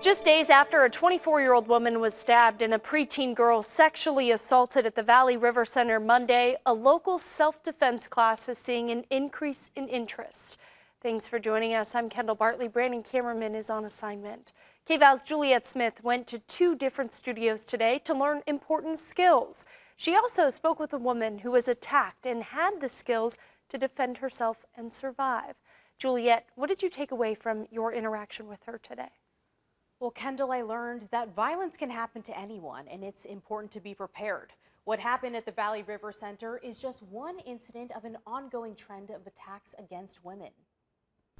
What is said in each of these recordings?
Just days after a 24-year-old woman was stabbed and a preteen girl sexually assaulted at the Valley River Center Monday, a local self-defense class is seeing an increase in interest. Thanks for joining us. I'm Kendall. Bartley. Brandon Cameraman is on assignment. KVAL's Juliette Smith went to 2 different studios today to learn important skills. She also spoke with a woman who was attacked and had the skills to defend herself and survive. Juliette, what did you take away from your interaction with her today? Well, Kendall, I learned that violence can happen to anyone, and it's important to be prepared. What happened at the Valley River Center is just one incident of an ongoing trend of attacks against women.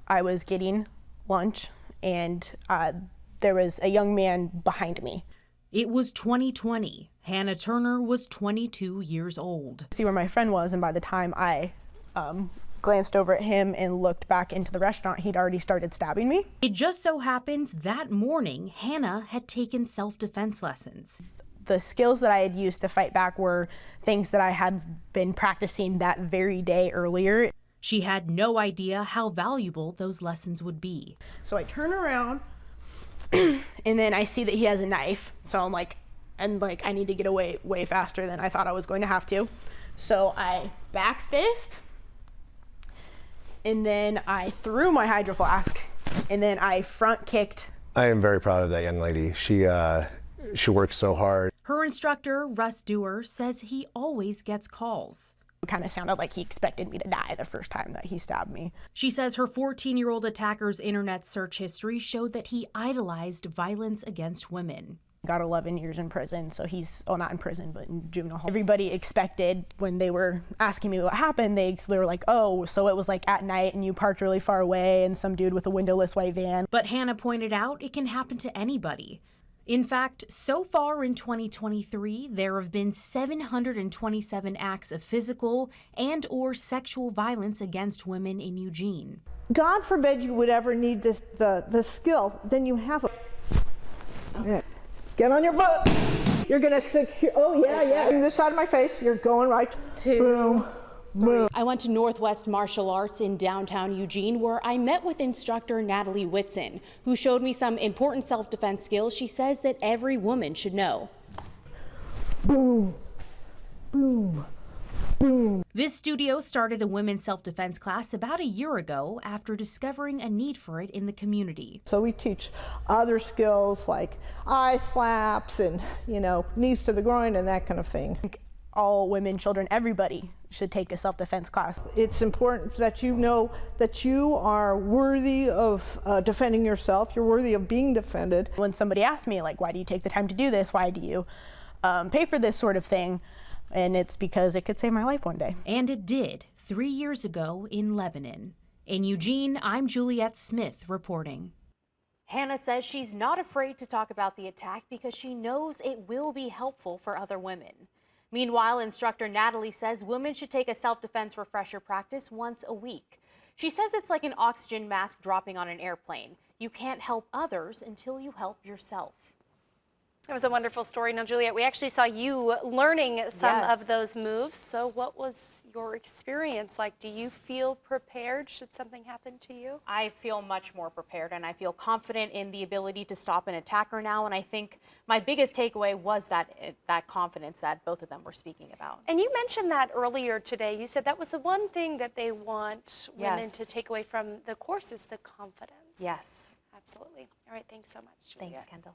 I was getting lunch, and there was a young man behind me. It was 2020. Hannah Turner was 22 years old. See where my friend was, and by the time I glanced over at him and looked back into the restaurant, he'd already started stabbing me. It just so happens that morning, Hannah had taken self-defense lessons. The skills that I had used to fight back were things that I had been practicing that very day earlier. She had no idea how valuable those lessons would be. So I turn around and then I see that he has a knife. So I'm like, I need to get away way faster than I thought I was going to have to. So I back fist, and then I threw my hydro flask, and then I front kicked. I am very proud of that young lady. She works so hard. Her instructor, Russ Dewar, says he always gets calls. It kind of sounded like he expected me to die the first time that he stabbed me. She says her 14-year-old attacker's internet search history showed that he idolized violence against women. Got 11 years in prison, so he's, well, not in prison, but in juvenile hall. Everybody expected, when they were asking me what happened, they were like, oh, so it was like at night and you parked really far away and some dude with a windowless white van. But Hannah pointed out it can happen to anybody. In fact, so far in 2023, there have been 727 acts of physical and/or sexual violence against women in Eugene. God forbid you would ever need the skill, then you have it. Okay. Get on your butt. You're gonna stick here. Oh yeah. On this side of my face, you're going right to boom. Boom. I went to Northwest Martial Arts in downtown Eugene, where I met with instructor Natalie Whitson, who showed me some important self-defense skills she says that every woman should know. Boom, boom, boom. This studio started a women's self-defense class about a year ago after discovering a need for it in the community. So we teach other skills like eye slaps and, knees to the groin and that kind of thing. All women, children, everybody should take a self-defense class. It's important that you know that you are worthy of defending yourself. You're worthy of being defended. When somebody asks me, like, why do you take the time to do this? Why do you pay for this sort of thing? And it's because it could save my life one day. And it did 3 years ago in Lebanon. In Eugene, I'm Juliette Smith reporting. Hannah says she's not afraid to talk about the attack because she knows it will be helpful for other women. Meanwhile, instructor Natalie says women should take a self-defense refresher practice once a week. She says it's like an oxygen mask dropping on an airplane. You can't help others until you help yourself. It was a wonderful story. Now, Juliette, we actually saw you learning some of those moves. So what was your experience like? Do you feel prepared should something happen to you? I feel much more prepared, and I feel confident in the ability to stop an attacker now. And I think my biggest takeaway was that confidence that both of them were speaking about. And you mentioned that earlier today. You said that was the one thing that they want women to take away from the course is the confidence. Yes. Absolutely. All right. Thanks so much, Juliette. Thanks, Kendall.